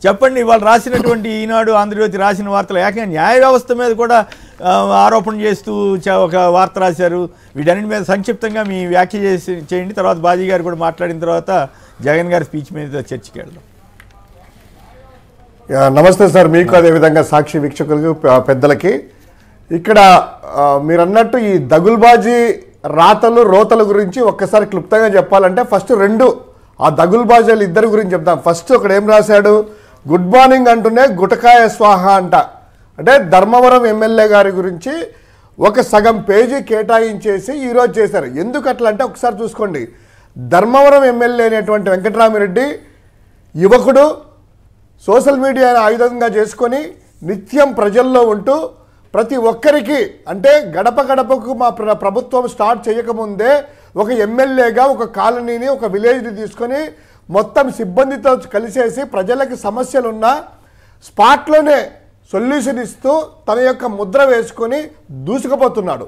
చెప్పండి. ఇవాళ రాసినటువంటి ఈనాడు, ఆంధ్రజ్యోతి రాసిన వార్తలు ఏకంగా న్యాయ వ్యవస్థ మీద కూడా ఆరోపణ చేస్తూ ఒక వార్త రాశారు. వీటన్నిటి మీద సంక్షిప్తంగా మీ వ్యాఖ్య చేయండి. తర్వాత బాజీ గారు కూడా మాట్లాడిన తర్వాత జగన్ గారి స్పీచ్ మీద చర్చకి వెళ్దాం. నమస్తే సార్, మీకు అదేవిధంగా సాక్షి వీక్షకులకు పెద్దలకి. ఇక్కడ మీరు అన్నట్టు ఈ దగుల్బాజీ రాతలు రోతల గురించి ఒక్కసారి క్లుప్తంగా చెప్పాలంటే ఫస్ట్ ఆ దగుల్బాజీలు ఇద్దరి గురించి చెప్తాం. ఫస్ట్ ఒకడు ఏం రాశాడు, గుడ్ మార్నింగ్ అంటూనే గుటకాయ స్వాహ అంటే ధర్మవరం ఎమ్మెల్యే గారి గురించి ఒక సగం పేజీ కేటాయించేసి ఈరోజు చేశారు. ఎందుకు అట్లా అంటే ఒకసారి చూసుకోండి. ధర్మవరం ఎమ్మెల్యే అనేటువంటి వెంకటరామిరెడ్డి యువకుడు, సోషల్ మీడియాను ఆయుధంగా చేసుకొని నిత్యం ప్రజల్లో ఉంటూ ప్రతి ఒక్కరికి అంటే గడప గడపకు మా ప్రభుత్వం స్టార్ట్ చేయకముందే ఒక ఎమ్మెల్యేగా ఒక కాలనీని, ఒక విలేజ్ని తీసుకొని మొత్తం సిబ్బందితో కలిసేసి ప్రజలకి సమస్యలున్నా స్పాట్లోనే సొల్యూషన్ ఇస్తూ తన యొక్క ముద్ర వేసుకొని దూసుకుపోతున్నాడు.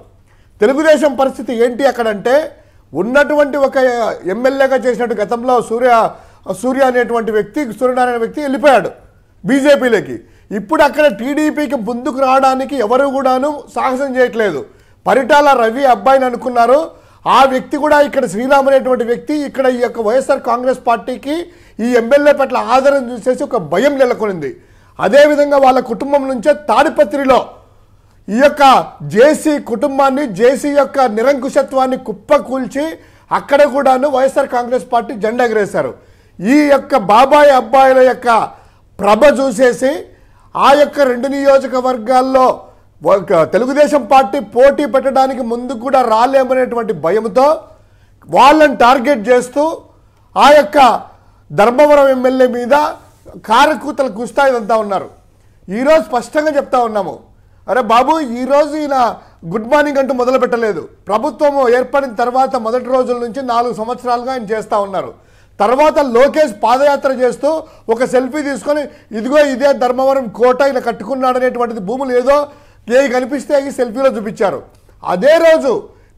తెలుగుదేశం పరిస్థితి ఏంటి అక్కడంటే, ఉన్నటువంటి ఒక ఎమ్మెల్యేగా చేసినట్టు గతంలో సూర్య అనేటువంటి వ్యక్తి, సూర్యనారాయణ వ్యక్తి వెళ్ళిపోయాడు బీజేపీలోకి. ఇప్పుడు అక్కడ టీడీపీకి ముందుకు రావడానికి ఎవరు కూడాను సాహసం చేయట్లేదు. పరిటాల రవి అబ్బాయిని అనుకున్నారు, ఆ వ్యక్తి కూడా ఇక్కడ శ్రీరామ్ అనేటువంటి వ్యక్తి ఇక్కడ ఈ యొక్క వైఎస్ఆర్ కాంగ్రెస్ పార్టీకి ఈ ఎమ్మెల్యే పట్ల ఆదరణ చూసేసి ఒక భయం నెలకొనింది. అదేవిధంగా వాళ్ళ కుటుంబం నుంచే తాడిపత్రిలో ఈ యొక్క జేసీ కుటుంబాన్ని, జేసీ యొక్క నిరంకుశత్వాన్ని కుప్పకూల్చి అక్కడ కూడాను వైఎస్ఆర్ కాంగ్రెస్ పార్టీ జెండా ఎగరేశారు. ఈ యొక్క బాబాయ్ అబ్బాయిల యొక్క ప్రభ చూసేసి ఆ యొక్క 2 నియోజకవర్గాల్లో తెలుగుదేశం పార్టీ పోటీ పెట్టడానికి ముందు కూడా రాలేమనేటువంటి భయంతో వాళ్ళని టార్గెట్ చేస్తూ ఆ యొక్క ధర్మవరం ఎమ్మెల్యే మీద కారకూతలు కుస్తాయిదంతా ఉన్నారు. ఈరోజు స్పష్టంగా చెప్తా ఉన్నాము, అరే బాబు ఈరోజు ఈయన గుడ్ మార్నింగ్ అంటూ మొదలు పెట్టలేదు. ప్రభుత్వం ఏర్పడిన తర్వాత మొదటి రోజుల నుంచి 4 సంవత్సరాలుగా ఆయన చేస్తూ ఉన్నారు. తర్వాత లోకేష్ పాదయాత్ర చేస్తూ ఒక సెల్ఫీ తీసుకొని ఇదిగో ఇదే ధర్మవరం కోట ఇలా కట్టుకున్నాడు అనేటువంటిది భూములు ఏదో కనిపిస్తే ఈ సెల్ఫీలో చూపించారు. అదే రోజు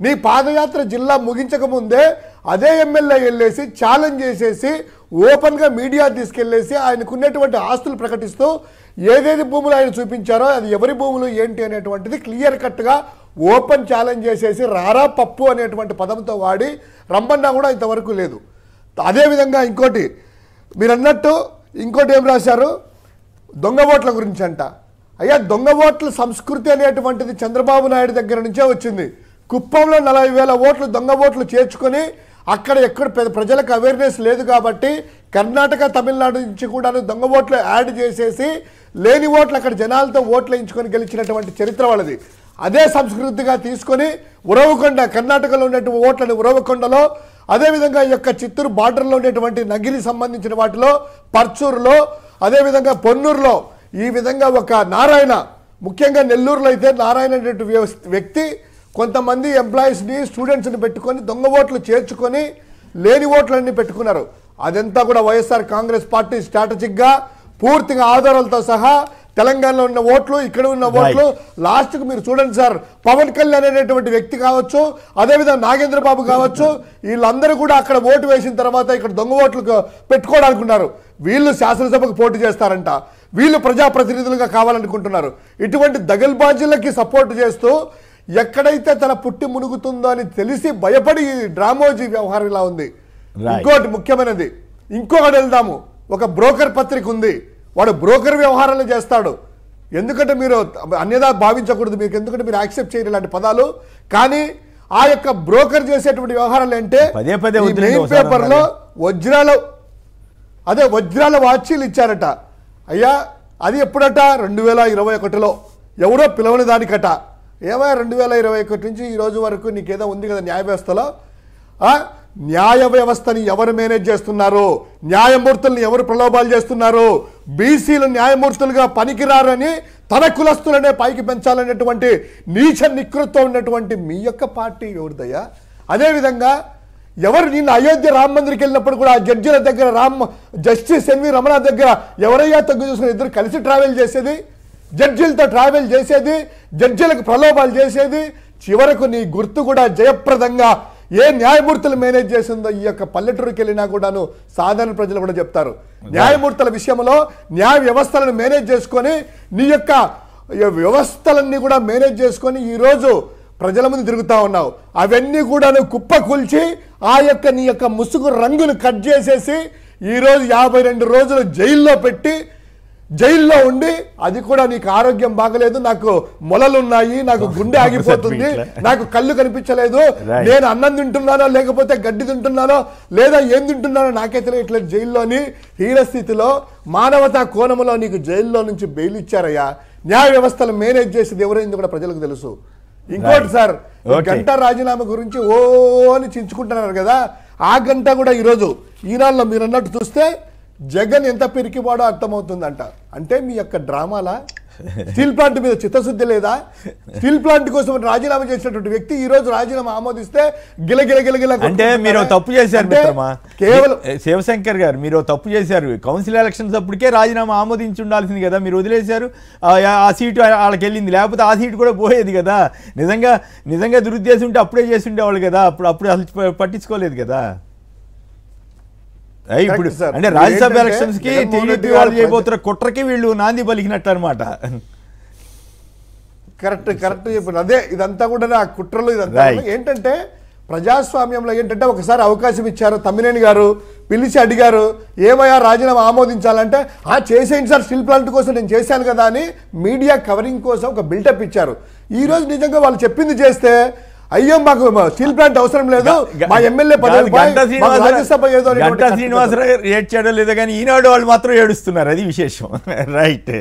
నీ పాదయాత్ర జిల్లా ముగించకముందే అదే ఎమ్మెల్యే వెళ్ళేసి ఛాలెంజ్ చేసేసి ఓపెన్గా మీడియా తీసుకెళ్లేసి ఆయనకున్నటువంటి ఆస్తులు ప్రకటిస్తూ ఏదేది భూములు ఆయన చూపించారో అది ఎవరి భూములు ఏంటి అనేటువంటిది క్లియర్ కట్గా ఓపెన్ ఛాలెంజ్ చేసేసి రారా పప్పు అనేటువంటి పదంతో వాడి రమ్మన్నా కూడా ఇంతవరకు లేదు. అదేవిధంగా ఇంకోటి మీరు అన్నట్టు ఇంకోటి ఏం రాశారు, దొంగ ఓట్ల గురించి అంట. అయ్యా దొంగ ఓట్ల సంస్కృతి అనేటువంటిది చంద్రబాబు నాయుడు దగ్గర నుంచే వచ్చింది. కుప్పంలో 40,000 ఓట్లు దొంగ ఓట్లు చేర్చుకొని అక్కడ ఎక్కడ ప్రజలకు అవేర్నెస్ లేదు కాబట్టి కర్ణాటక, తమిళనాడు నుంచి కూడా దొంగ ఓట్లు యాడ్ చేసేసి లేని ఓట్లు అక్కడ జనాలతో ఓట్లు వేయించుకొని గెలిచినటువంటి చరిత్ర వాళ్ళది. అదే సంస్కృతిగా తీసుకొని ఉరవకొండ, కర్ణాటకలో ఉన్నటువంటి ఓట్లని ఉరవకొండలో, అదేవిధంగా ఈ యొక్క చిత్తూరు బార్డర్లో ఉండేటువంటి నగిరి సంబంధించిన వాటిలో, పర్చూరులో, అదేవిధంగా పొన్నూరులో ఈ విధంగా ఒక నారాయణ, ముఖ్యంగా నెల్లూరులో అయితే నారాయణ అనేటువంటి వ్యక్తి కొంతమంది ఎంప్లాయీస్ని, స్టూడెంట్స్ని పెట్టుకొని దొంగ ఓట్లు చేర్చుకొని లేని ఓట్లన్నీ పెట్టుకున్నారు. అదంతా కూడా వైఎస్ఆర్ కాంగ్రెస్ పార్టీ స్ట్రాటజిక్గా పూర్తిగా ఆధారాలతో సహా తెలంగాణలో ఉన్న ఓట్లు, ఇక్కడ ఉన్న ఓట్లు లాస్ట్కు మీరు చూడండి సార్, పవన్ కళ్యాణ్ అనేటువంటి వ్యక్తి కావచ్చు, అదేవిధంగా నాగేంద్ర బాబు కావచ్చు, వీళ్ళందరూ కూడా అక్కడ ఓటు వేసిన తర్వాత ఇక్కడ దొంగ ఓట్లు పెట్టుకోవాలనుకున్నారు. వీళ్ళు శాసనసభకు పోటీ చేస్తారంట, వీళ్ళు ప్రజాప్రతినిధులుగా కావాలనుకుంటున్నారు. ఇటువంటి దగల్బాజీలకి సపోర్ట్ చేస్తూ ఎక్కడైతే తన పుట్టి మునుగుతుందో అని తెలిసి భయపడి డ్రామోజీ వ్యవహారం ఇలా ఉంది. ఇంకోటి ముఖ్యమైనది, ఇంకొకటి వెళ్దాము, ఒక బ్రోకర్ పత్రిక ఉంది, వాడు బ్రోకర్ వ్యవహారాలు చేస్తాడు. ఎందుకంటే మీరు అన్యదా భావించకూడదు, మీకు ఎందుకంటే మీరు యాక్సెప్ట్ చేయరు ఇలాంటి పదాలు. కానీ ఆ యొక్క బ్రోకర్ చేసేటువంటి వ్యవహారాలు అంటే మెయిన్ పేపర్లో వజ్రాల వాచీలు ఇచ్చారట. అయ్యా అది ఎప్పుడట, 2021లో ఎవరో పిలవని దానికట. ఏమో 2021 నుంచి ఈ రోజు వరకు నీకేదో ఉంది కదా న్యాయ వ్యవస్థలో, న్యాయ వ్యవస్థని ఎవరు మేనేజ్ చేస్తున్నారు, న్యాయమూర్తుల్ని ఎవరు ప్రలోభాలు చేస్తున్నారు, బీసీలు న్యాయమూర్తులుగా పనికిరారని తన కులస్తులనే పైకి పెంచాలనేటువంటి నీచ నికృత్వం ఉన్నటువంటి మీ యొక్క పార్టీ ఎవరిదయ్యా? అదేవిధంగా ఎవరు నిన్న అయోధ్య రామ మందిరికి వెళ్ళినప్పుడు కూడా జడ్జిల దగ్గర జస్టిస్ ఎన్వి రమణ దగ్గర ఎవరయ్యా తగ్గు చూసుకుని ఇద్దరు కలిసి ట్రావెల్ చేసేది, జడ్జిలతో ట్రావెల్ చేసేది, జడ్జిలకు ప్రలోభాలు చేసేది, చివరకు నీ గుర్తు కూడా జయప్రదంగా ఏ న్యాయమూర్తులు మేనేజ్ చేసిందో ఈ యొక్క పల్లెటూరుకి వెళ్ళినా కూడాను సాధారణ ప్రజలు కూడా చెప్తారు. న్యాయమూర్తుల విషయంలో న్యాయ వ్యవస్థలను మేనేజ్ చేసుకొని నీ యొక్క వ్యవస్థలన్నీ కూడా మేనేజ్ చేసుకొని ఈరోజు ప్రజల ముందు తిరుగుతా ఉన్నావు. అవన్నీ కూడా నువ్వు కుప్ప కూల్చి ఆ యొక్క నీ యొక్క ముసుగు రంగును కట్ చేసేసి ఈరోజు 52 రోజులు జైల్లో పెట్టి జైల్లో ఉండి అది కూడా నీకు ఆరోగ్యం బాగలేదు, నాకు మొలలున్నాయి, నాకు గుండె ఆగిపోతుంది, నాకు కళ్ళు కనిపించలేదు, నేను అన్నం తింటున్నానో లేకపోతే గడ్డి తింటున్నానో లేదా ఏం తింటున్నానో నాకే తెలియట్లేదు జైల్లోని హీనస్థితిలో మానవతా కోణంలో నీకు జైల్లో నుంచి బెయిల్ ఇచ్చారయ్యా. న్యాయ వ్యవస్థలు మేనేజ్ చేసేది ఎవరైంది కూడా ప్రజలకు తెలుసు. ఇంకోటి సార్, గంట రాజీనామా గురించి ఓ అని చించుకుంటున్నారు కదా, ఆ గంట కూడా ఈరోజు ఈనాడులో మీరు అన్నట్టు చూస్తే జగన్ ఎంత పిరికివాడో అర్థమవుతుందంట. అంటే మీ యొక్క డ్రామాలా స్టీల్ ప్లాంట్ మీద చిత్తశుద్ధి లేదా? స్టీల్ ప్లాంట్ కోసం రాజీనామా చేసినటువంటి వ్యక్తి ఈ రోజు రాజీనామా ఆమోదిస్తే గిలగిల అంటే మీరు తప్పు చేశారు మిత్రమా. కేవలం శివశంకర్ గారు మీరు తప్పు చేశారు. కౌన్సిల్ ఎలక్షన్స్ అప్పటికే రాజీనామా ఆమోదించి ఉండాల్సింది కదా, మీరు వదిలేశారు. ఆ సీటు వాళ్ళకి వెళ్ళింది, లేకపోతే ఆ సీటు కూడా పోయేది కదా. నిజంగా దురుద్దేశం ఉంటే అప్పుడే చేసి ఉండేవాళ్ళు కదా, అప్పుడు అసలు పట్టించుకోలేదు కదా. ఇప్పుడు అంటే రాజ్యసభ ఎలక్షన్స్ కి టీడీపీ వాళ్ళు చేయబోతున్న కుట్రకి వీళ్ళు నాంది పలికినట్టు అనమాట. కరెక్ట్ చెప్పారు. అదే ఇదంతా కూడా ఆ కుట్రలు ఇదంతా ఏంటంటే ప్రజాస్వామ్యంలో ఏంటంటే ఒకసారి అవకాశం ఇచ్చారు. తమ్మినేని గారు పిలిచి అడిగారు, ఏమయ్యా రాజీనామా ఆమోదించాలంటే చేసేయండి సార్, స్టీల్ ప్లాంట్ కోసం నేను చేశాను కదా అని మీడియా కవరింగ్ కోసం ఒక బిల్డప్ ఇచ్చారు. ఈ రోజు నిజంగా వాళ్ళు చెప్పింది చేస్తే అయ్యో మాకు స్టీల్ ప్లాంట్ అవసరం లేదు, మా ఎమ్మెల్యే రాజ్యసభ ఏదో శ్రీనివాసరావు ఏడ్చాడో లేదో కానీ ఈనాడు వాళ్ళు మాత్రం ఏడుస్తున్నారు, అది విశేషం. రైట్.